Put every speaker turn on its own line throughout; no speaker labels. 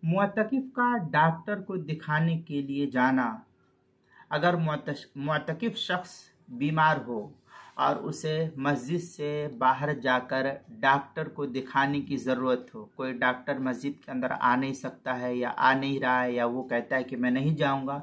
मुअतकिफ का डॉक्टर को दिखाने के लिए जाना। अगर मुअतकिफ शख्स बीमार हो और उसे मस्जिद से बाहर जाकर डॉक्टर को दिखाने की ज़रूरत हो, कोई डॉक्टर मस्जिद के अंदर आ नहीं सकता है या आ नहीं रहा है, या वो कहता है कि मैं नहीं जाऊंगा,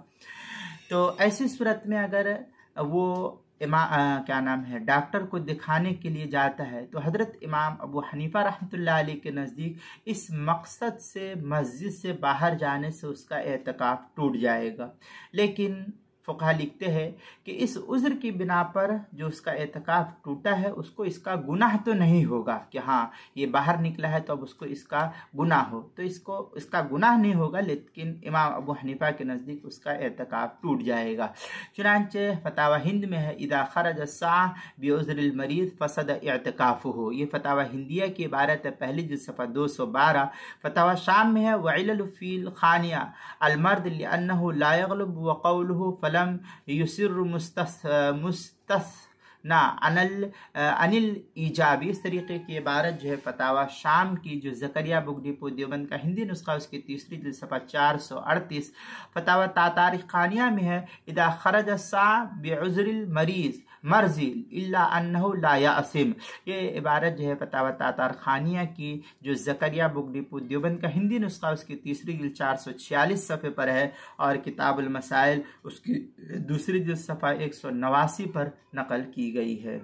तो ऐसी सूरत में अगर वो क्या नाम है डॉक्टर को दिखाने के लिए जाता है, तो हज़रत इमाम अबू हनीफा रहमतुल्लाह अलैह के नज़दीक इस मकसद से मस्जिद से बाहर जाने से उसका एतकाफ़ टूट जाएगा। लेकिन फ़ुक़हा लिखते हैं कि इस उज़्र की बिना पर जो उसका एतकाफ़ टूटा है उसको इसका गुनाह तो नहीं होगा कि हाँ ये बाहर निकला है तो अब उसको इसका गुनाह हो, तो इसका गुनाह नहीं होगा, लेकिन इमाम अबू हनीफा के नज़दीक उसका एतकाफ़ टूट जाएगा। चुनांचे फतावा हिंद में है, इदा खरज साह बिउज़्रिल मरीज़ फसद एतकाफ़ुहु, ये फतावा हिंदिया की इबारत है, पहली जिल्द सफ़ा 212। फतावा शाम में है, वइलल फ़ील खानिया अलमर्द लिअन्नहु ला यग़लिब व क़ौलुहु फलम युसिर मुस्तस्ना अनिल ईजाबी। इस तरीके की इबारत जो है फतावा शाम की जो ज़करिया बुगडीपो देवबंद का हिंदी नुस्खा उसकी तीसरी जिल्द सफ़ा 438। फतावा तातारिख खानिया में है, इदा खरज सा बिउज़्रिल मरीज़ मर्जी इल्ला अन्नहु ला यासिम। ये इबारत जो है फतावा तातार खानिया की जो ज़करिया बुगडीपो देवबंद का हिंदी नुस्खा उसकी तीसरी जिल्द 446 सफ़े पर है, और किताबुल मसाइल उसकी दूसरी जिल्द सफ़ा 189 पर नकल की गई है।